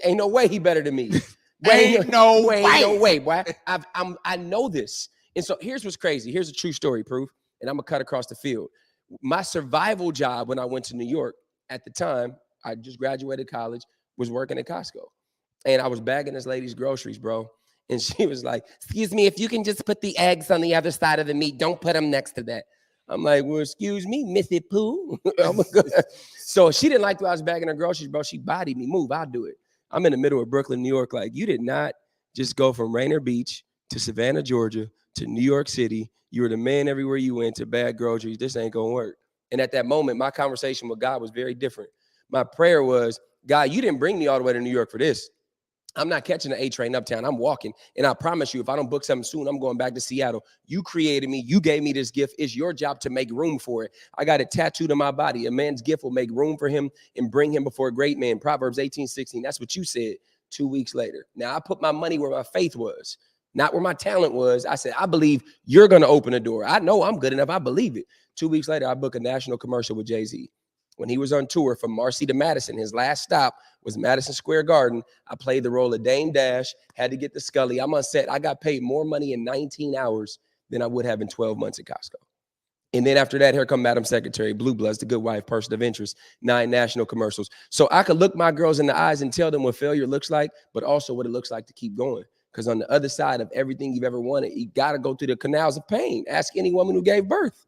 Ain't no way he better than me. Ain't no way, boy. I know this. And so here's what's crazy. Here's a true story, Proof. and I'm gonna cut across the field. My survival job when I went to New York at the time, I just graduated college, was working at Costco. And I was bagging this lady's groceries, bro. And she was like, excuse me, if you can just put the eggs on the other side of the meat, don't put them next to that. I'm like, well, excuse me, Missy Pooh. So she didn't like the way I was bagging her groceries, bro. She bodied me. Move, I'll do it. I'm in the middle of Brooklyn, New York. Like, you did not just go from Rainier Beach to Savannah, Georgia, to New York City. You were the man everywhere you went to bag groceries. This ain't gonna work. And at that moment, my conversation with God was very different. My prayer was, God, you didn't bring me all the way to New York for this. I'm not catching the A train uptown. I'm walking. And I promise you, if I don't book something soon, I'm going back to Seattle. You created me. You gave me this gift. It's your job to make room for it. I got it tattooed on my body. A man's gift will make room for him and bring him before a great man. Proverbs 18:16. That's what you said 2 weeks later. Now, I put my money where my faith was, not where my talent was. I said, I believe you're going to open a door. I know I'm good enough. I believe it. 2 weeks later, I booked a national commercial with Jay-Z. When he was on tour from Marcy to Madison, his last stop was Madison Square Garden. I played the role of Dame Dash, had to get the Scully. I'm on set. I got paid more money in 19 hours than I would have in 12 months at Costco. And then after that, here come Madam Secretary, Blue Bloods, The Good Wife, Person of Interest, 9 national commercials. So I could look my girls in the eyes and tell them what failure looks like, but also what it looks like to keep going. Because on the other side of everything you've ever wanted, you got to go through the canals of pain. Ask any woman who gave birth.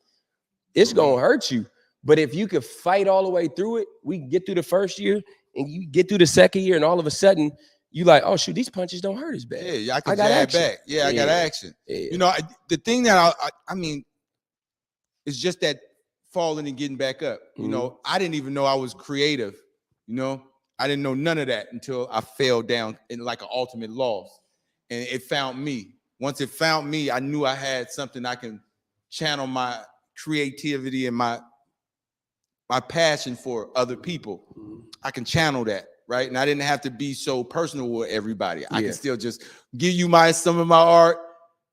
It's going to hurt you. But if you could fight all the way through it, we get through the first year and you get through the second year and all of a sudden you like, oh, shoot, these punches don't hurt as bad. Yeah, I got jab back. Yeah, I got action. Yeah. You know, the thing that I mean, it's just that falling and getting back up. You know, I didn't even know I was creative. You know, I didn't know none of that until I fell down in like an ultimate loss. And it found me. Once it found me, I knew I had something I can channel my creativity and my passion for other people. I can channel that, right? And I didn't have to be so personal with everybody. I can still just give you some of my art,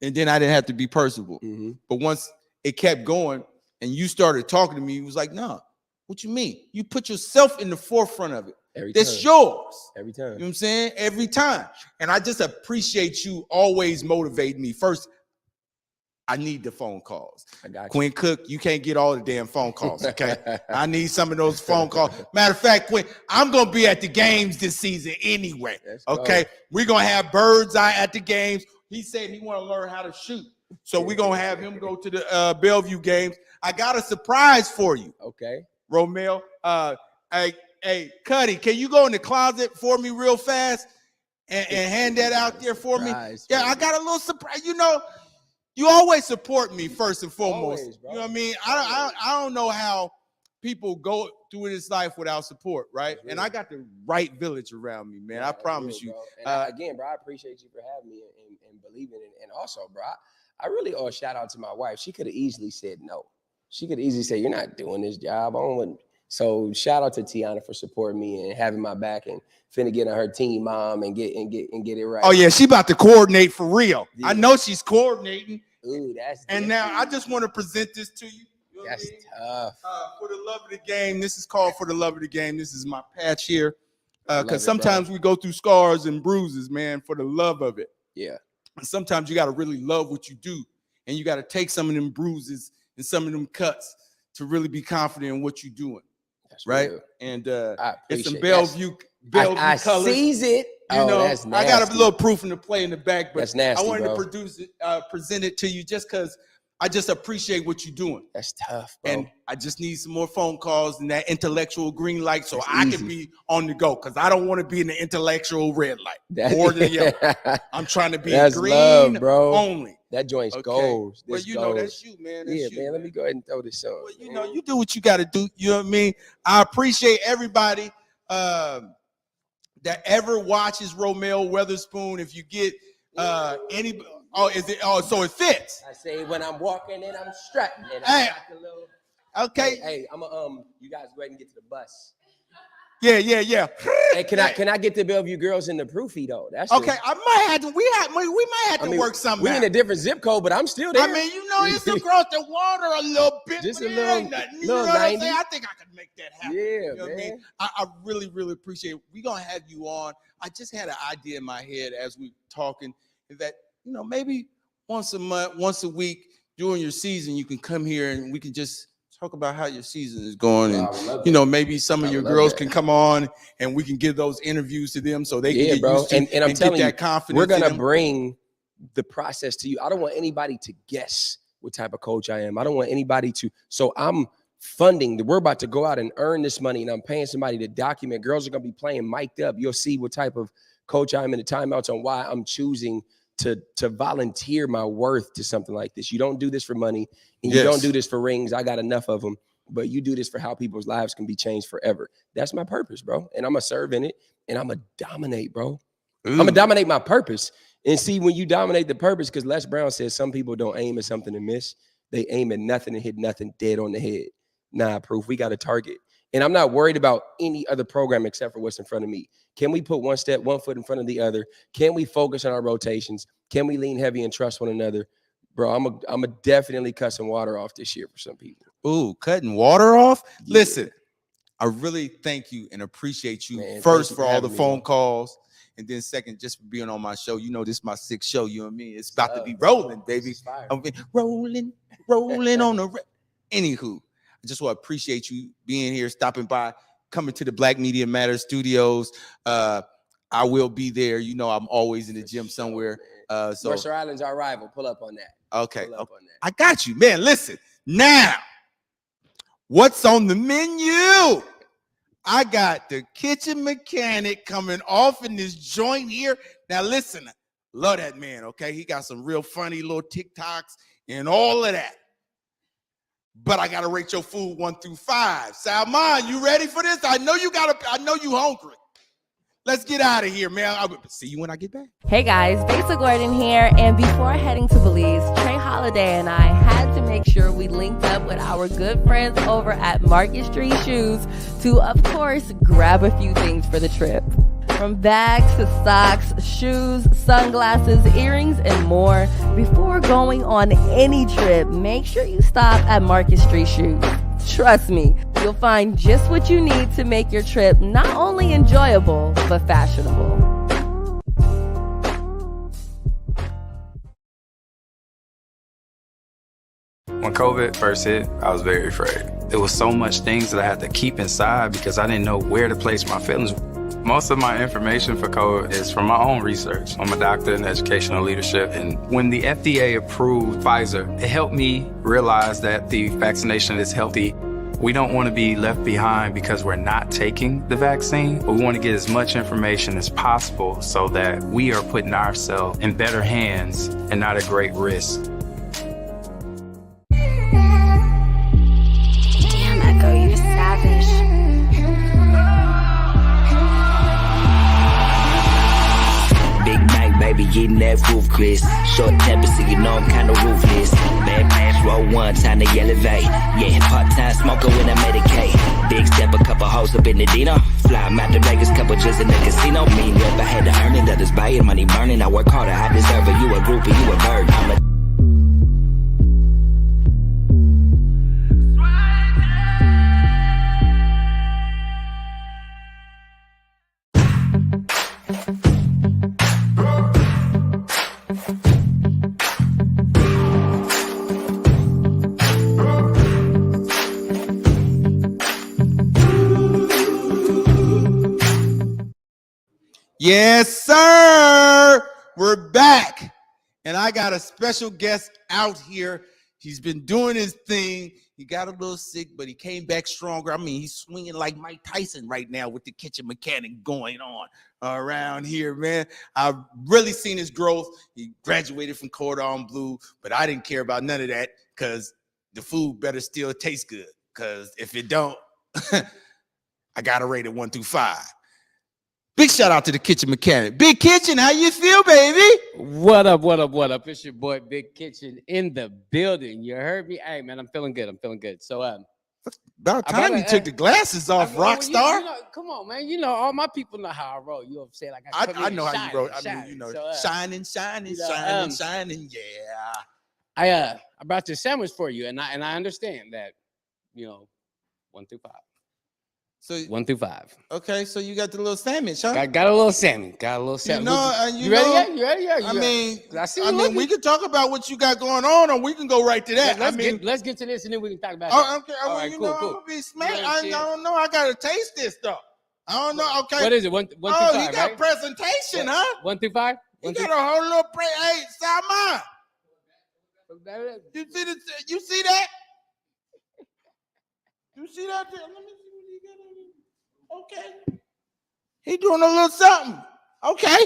and then I didn't have to be personable. But once it kept going and you started talking to me, it was like, no, what you mean? You put yourself in the forefront of it. That's yours. Every time. You know what I'm saying? Every time. And I just appreciate you always motivating me. First, I need the phone calls. I got you. Quinn Cook, you can't get all the damn phone calls, okay? I need some of those phone calls. Matter of fact, Quinn, I'm going to be at the games this season anyway, okay? We're going to have Bird's Eye at the games. He said he want to learn how to shoot. So we're going to have him go to the Bellevue games. I got a surprise for you. Okay. Romell, hey, Cuddy, can you go in the closet for me real fast and hand that out there for me? Yeah, I got a little surprise. You know, you always support me first and foremost. Always, you know what I mean? I don't know how people go through this life without support, right? Really. And I got the right village around me, man. Yeah, I promise you. Again, bro, I appreciate you for having me and believing in it. And also, bro, I really owe a shout out to my wife. She could have easily said no. She could easily say, "You're not doing this job." So shout out to Tiana for supporting me and having my back and finna get on her team, mom, and get it right. Oh yeah, she about to coordinate for real. Yeah. I know she's coordinating. Ooh, that's and now I just want to present this to you. You know that's tough. For the love of the game. This is called For the Love of the Game. This is my patch here. Because sometimes we go through scars and bruises, man, for the love of it. Yeah. And sometimes you got to really love what you do. And you got to take some of them bruises and some of them cuts to really be confident in what you're doing. That's right. Real. And it's some Bellevue I colors. Sees it. You know, that's I got a little proof in the play in the back, but that's nasty, I wanted to present it to you just because I just appreciate what you're doing. That's tough, bro. And I just need some more phone calls and that intellectual green light so I can be on the go because I don't want to be in the intellectual red light or the yellow. I'm trying to be green love, bro. Only. That joint's gold. Well, you know, that's you, man. That's you, man. Let me go ahead and throw this on. Well, you know, you do what you got to do. You know what I mean? I appreciate everybody that ever watches Romell Witherspoon. If you get any, so it fits. I say when I'm walking and I'm strutting. And hey, I a little, okay. Hey, I'm you guys go ahead and get to the bus. Yeah. Hey, can I get the Bellevue girls in the proofy though? That's okay. I might have to. We might have to work something. We in a different zip code, but I'm still there. I mean, you know, it's across the water a little bit. Just a little, you know what I'm saying? I think I could make that happen. Yeah, you know what I mean? I really, really appreciate it. We're gonna have you on. I just had an idea in my head as we talking that, you know, maybe once a month, once a week, during your season, you can come here and we can just talk about how your season is going. And, maybe some of your girls can come on and we can give those interviews to them so they can get used to and I'm telling get you, that confidence. We're going to bring the process to you. I don't want anybody to guess what type of coach I am. I don't want anybody to. So I'm funding that we're about to go out and earn this money, and I'm paying somebody to document. Girls are going to be playing mic'd up. You'll see what type of coach I am in the timeouts on why I'm choosing to volunteer my worth to something like this. You don't do this for money, and you don't do this for rings. I got enough of them, but you do this for how people's lives can be changed forever. That's my purpose, bro. And I'm going to serve in it, and I'm going to dominate, bro. I'm going to dominate my purpose. And see, when you dominate the purpose, because Les Brown says some people don't aim at something and miss. They aim at nothing and hit nothing dead on the head. Nah, Proof, we got a target. And I'm not worried about any other program except for what's in front of me. Can we put one foot in front of the other? Can we focus on our rotations? Can we lean heavy and trust one another? Bro, I'm a definitely cut some water off this year for some people. Ooh, cutting water off? Yeah. Listen, I really thank you and appreciate you, man, first for all the phone calls. And then second, just for being on my show. You know, this is my 6th show, you and me. It's about to be rolling, baby. I'm rolling on the Anywho, I just want to appreciate you being here, stopping by, coming to the Black Media Matters studios. I will be there. You know, I'm always in the gym somewhere. So Mercer Island's our rival. Pull up on that. Okay. I got you, man. Listen, now, what's on the menu? I got the kitchen mechanic coming off in this joint here. Now, listen, love that man, okay? He got some real funny little TikToks and all of that. But I got to rate your food 1 through 5. Salman, you ready for this? I know you hungry. Let's get out of here, man. I'll see you when I get back. Hey guys, Besa Gordon here, and before heading to Belize, Trey Holiday and I had to make sure we linked up with our good friends over at Market Street Shoes to, of course, grab a few things for the trip. From bags to socks, shoes, sunglasses, earrings, and more. Before going on any trip, make sure you stop at Market Street Shoes. Trust me, you'll find just what you need to make your trip not only enjoyable, but fashionable. When COVID first hit, I was very afraid. There was so much things that I had to keep inside because I didn't know where to place my feelings. Most of my information for COVID is from my own research. I'm a doctor in educational leadership, and when the FDA approved Pfizer, it helped me realize that the vaccination is healthy. We don't want to be left behind because we're not taking the vaccine, but we want to get as much information as possible so that we are putting ourselves in better hands and not at great risk. Damn, Echo, you're savage. Baby, getting that roof, Chris. Short temper, so you know I'm kinda ruthless. Bad pass, roll one, time to elevate. Yeah, part-time smoker when I medicate. Big step, a couple hoes up in the Dino. Fly them out to Vegas, couple just in the casino. Mean rep, I had to earn it, others buy it, money burning. I work harder, I deserve it. You a groupie, you a bird. I'm a Yes, sir. We're back. And I got a special guest out here. He's been doing his thing. He got a little sick, but he came back stronger. I mean, he's swinging like Mike Tyson right now with the kitchen mechanic going on around here, man. I've really seen his growth. He graduated from Cordon Bleu, but I didn't care about none of that because the food better still taste good. Because if it don't, I got to rate it 1 through 5. Big shout out to the kitchen mechanic. Big Kitchen, how you feel, baby? What up, what up, what up? It's your boy Big Kitchen in the building. You heard me? Hey, man, I'm feeling good. So, about time you took the glasses off, rock star. You know, come on, man. You know, all my people know how I roll. You know what I'm saying? Like I know how you roll. I mean, you know, shining, yeah. I brought you a sandwich for you, and I understand that, 1 through 5. So 1 through 5. okay, so you got the little sandwich, huh? Got a little salmon. Got a little salmon. You ready know, yet? You ready yet? I mean, we we can talk about what you got going on, or we can go right to that. Let's get to this, and then we can talk about oh, okay. All Well, right, you cool, know, cool. I'm gonna be smacked. You I ready, don't know. I gotta taste this stuff. I don't know. Okay. What is it? 1 through 5, Oh, he got right? presentation, huh? 1 through 5? You got a whole little hey, Salman. You see this? You see that? You see that? Let me see what he got on here. Okay. He doing a little something. Okay.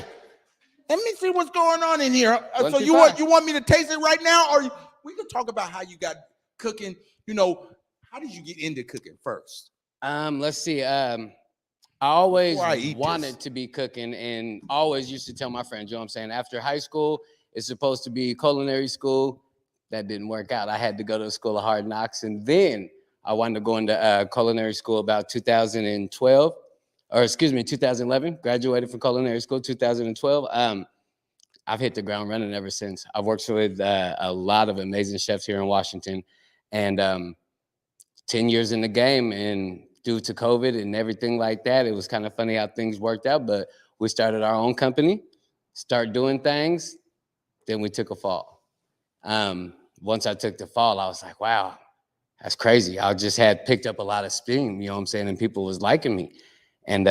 Let me see what's going on in here. So you want me to taste it right now, or we can talk about how you got cooking? You know, how did you get into cooking first? Let's see. I always Before wanted to be cooking, and always used to tell my friends, you know what I'm saying? After high school, it's supposed to be culinary school. That didn't work out. I had to go to a school of hard knocks, and then I wanted to go into culinary school about 2012. Or excuse me, 2011, graduated from culinary school, 2012. I've hit the ground running ever since. I've worked with a lot of amazing chefs here in Washington, and 10 years in the game, and due to COVID and everything like that, it was kind of funny how things worked out, but we started our own company, start doing things, then we took a fall. Once I took the fall, I was like, wow, that's crazy. I just had picked up a lot of steam, you know what I'm saying, and people was liking me. And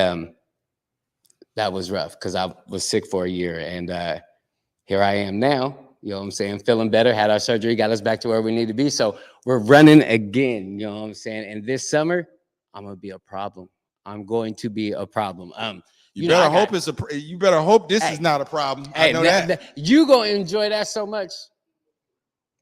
that was rough because I was sick for a year. And here I am now, you know what I'm saying, feeling better, had our surgery, got us back to where we need to be. So we're running again, you know what I'm saying? And this summer, I'm going to be a problem. I'm going to be a problem. You better hope you better hope this is not a problem. I know that. You going to enjoy that so much.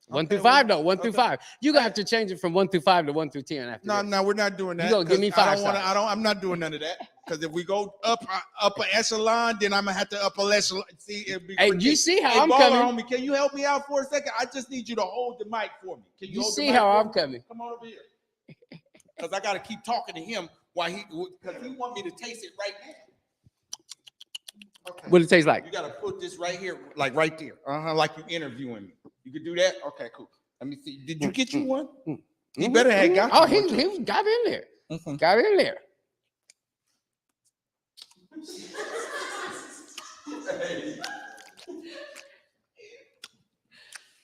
1 through 5, though. 1 through 5. You're gonna have to change it from 1 through 5 to 1 through 10 after. No, we're not doing that. You gonna give me 5 stars. I'm not doing none of that. Because if we go upper echelon, then I'm gonna have to upper echelon. See, hey, you see how I'm coming? Homie, can you help me out for a second? I just need you to hold the mic for me. Can you hold see the mic how I'm me? coming? Come on over here. Because I gotta keep talking to him because he want me to taste it right now. Okay. What it tastes like? You gotta put this right here, like right there. Like you interviewing me. You could do that? Okay, cool. Let me see. Did you get you one? He better have got you. Oh, he got in there. Got in there.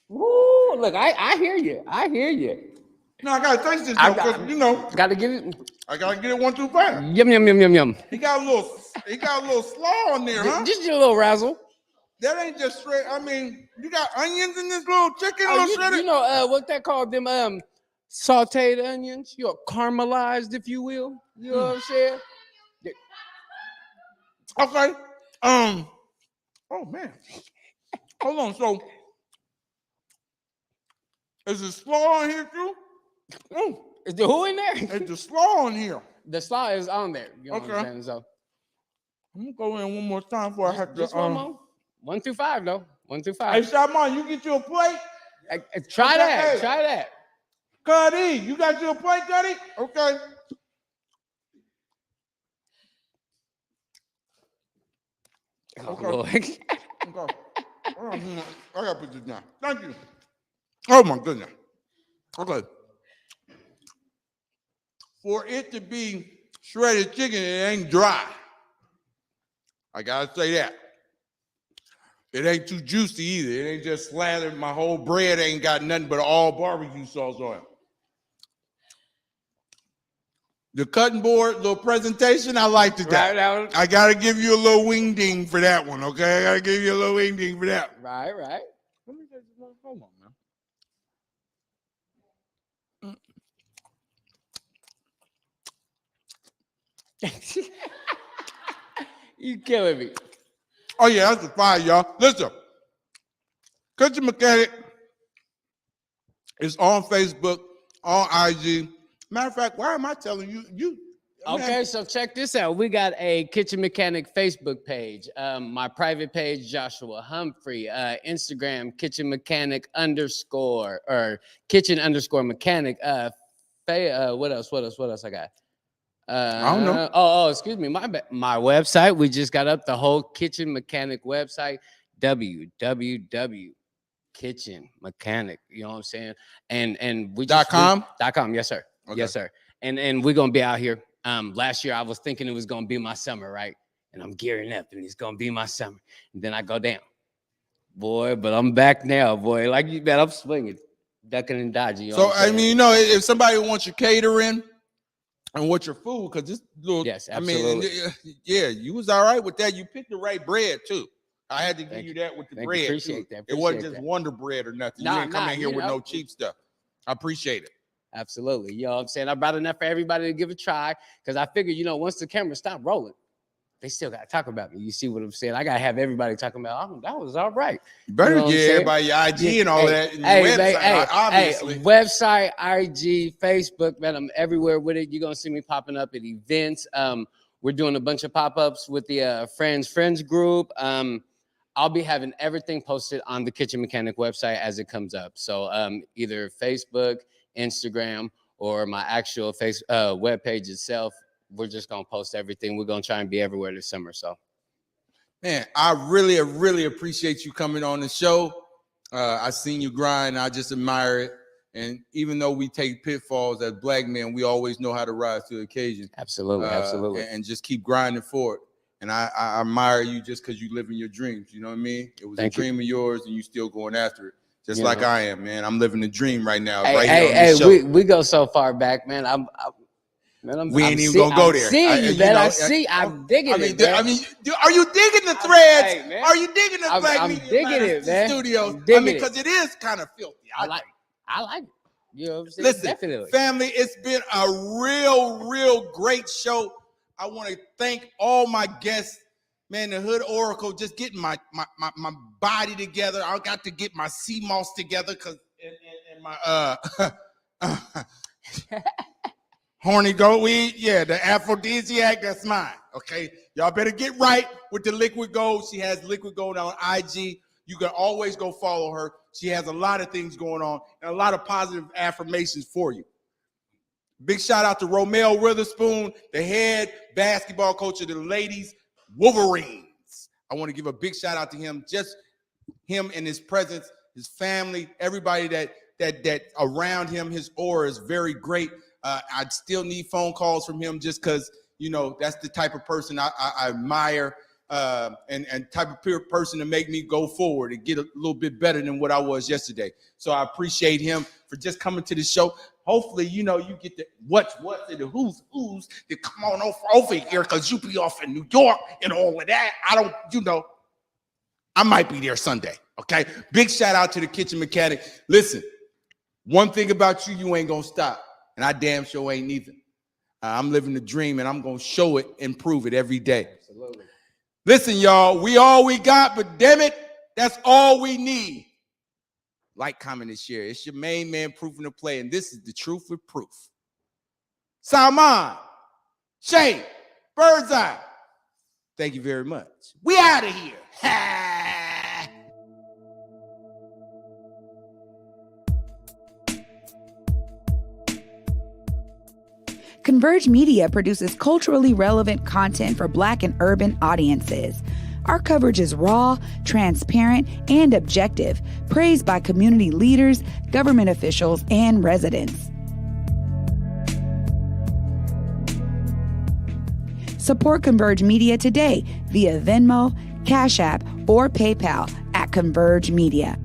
Woo, look, I hear you. I hear you. No, I gotta taste this because you know. Gotta get it. I gotta get it 1 through 5. Yum yum yum yum yum. He got a little slaw on there, huh? Just a little razzle. That ain't just straight. I mean, you got onions in this little chicken, little shredded. You know what that called them sauteed onions? You're caramelized, if you will. You know what I'm saying? Okay. Oh man. Hold on. So, is the slaw on here too? Is the who in there? Is the slaw on here? The slaw is on there. You know okay. What I'm saying? So I'm gonna go in one more time before I have to. Just one more. 1 through 5, though. 1 through 5. Hey, Shaman, you get you a plate? Try that. Hey. Try that. Cuddy, you got you a plate, Cuddy? Okay. Oh, Lord. Okay. I gotta put this down. Thank you. Oh my goodness. Okay. For it to be shredded chicken, it ain't dry. I gotta say that. It ain't too juicy either. It ain't just slathered. My whole bread ain't got nothing but all barbecue sauce on it. The cutting board, little presentation, I liked it. Right, I gotta give you a little wing ding for that one, okay? I gotta give you a little wing ding for that. Right. Let me get you one. Hold on, man. You killing me. Oh, yeah, that's a fire, y'all. Listen, Kitchen Mechanic is on Facebook, on IG. Matter of fact, why am I telling you? Okay, so check this out. We got a Kitchen Mechanic Facebook page. My private page, Joshua Humphrey. Instagram, Kitchen Mechanic _ or Kitchen _ Mechanic. What else I got? I don't know. Oh, excuse me. My website. We just got up the whole Kitchen Mechanic website. www.kitchen mechanic. You know what I'm saying? And we just .com? .com. Yes, sir. Okay. Yes, sir. And we're gonna be out here. Last year I was thinking it was going to be my summer, right? And I'm gearing up and it's going to be my summer. And then I go down. Boy, but I'm back now, boy. Like you bet, I'm swinging, ducking and dodging. So, I mean, you know, if somebody wants your catering and wants your food, because this little, yes, absolutely. I mean, yeah, you was all right with that. You picked the right bread, too. I had to give you that with the bread. Appreciate that. It wasn't just Wonder Bread or nothing. You didn't come in here with no cheap stuff. I appreciate it. Absolutely. You know what I'm saying? I brought enough for everybody to give a try because I figured, you know, once the camera stopped rolling, they still got to talk about me. You see what I'm saying? I got to have everybody talking about, oh, that was all right. You better get everybody your IG and all that. And website, obviously. Website, IG, Facebook, man, I'm everywhere with it. You're going to see me popping up at events. We're doing a bunch of pop-ups with the Friends group. I'll be having everything posted on the Kitchen Mechanic website as it comes up. So either Facebook, Instagram, or my actual web page itself. We're just going to post everything. We're going to try and be everywhere this summer. So, man, I really appreciate you coming on the show. I seen you grind. I just admire it. And even though we take pitfalls as Black men, we always know how to rise to the occasion. Absolutely. And just keep grinding for it. And I admire you just because you live in your dreams. You know what I mean? It was a dream of yours, and you still going after it. Just like I am, man. I'm living the dream right now. Here on this show. We go so far back, man. We ain't even gonna go there. I'm digging it. I mean, are you digging the threads? Hey, are you digging the Black Media digging it, man. Studios? I mean, because it is kind of filthy. I like it. You know what I'm saying? Listen, definitely. Family, it's been a real great show. I want to thank all my guests. Man, the Hood Oracle, just getting my body together. I got to get my sea moss together because and my horny goat weed, the aphrodisiac, that's mine. Okay, y'all better get right with the liquid gold. She has liquid gold on IG. You can always go follow her. She has a lot of things going on and a lot of positive affirmations for you. Big shout out to Romell Witherspoon, the head basketball coach of the ladies Wolverines. I want to give a big shout out to him, just him and his presence, his family, everybody that around him. His aura is very great. I still need phone calls from him just because, you know, that's the type of person I admire and type of person to make me go forward and get a little bit better than what I was yesterday. So I appreciate him for just coming to the show. Hopefully, you know, you get the what's and the who's to come on over here because you be off in New York and all of that. I might be there Sunday, okay? Big shout out to the Kitchen Mechanic. Listen, one thing about you ain't going to stop, and I damn sure ain't neither. I'm living the dream, and I'm going to show it and prove it every day. Absolutely. Listen, y'all, we all we got, but damn it, that's all we need. Like, comment, and share. It's your main man, Proofing the Play, and this is The Truth with Proof. Salman, Shane, Birdseye, thank you very much. We out of here. Converge Media produces culturally relevant content for Black and urban audiences. Our coverage is raw, transparent, and objective, praised by community leaders, government officials, and residents. Support Converge Media today via Venmo, Cash App, or PayPal at Converge Media.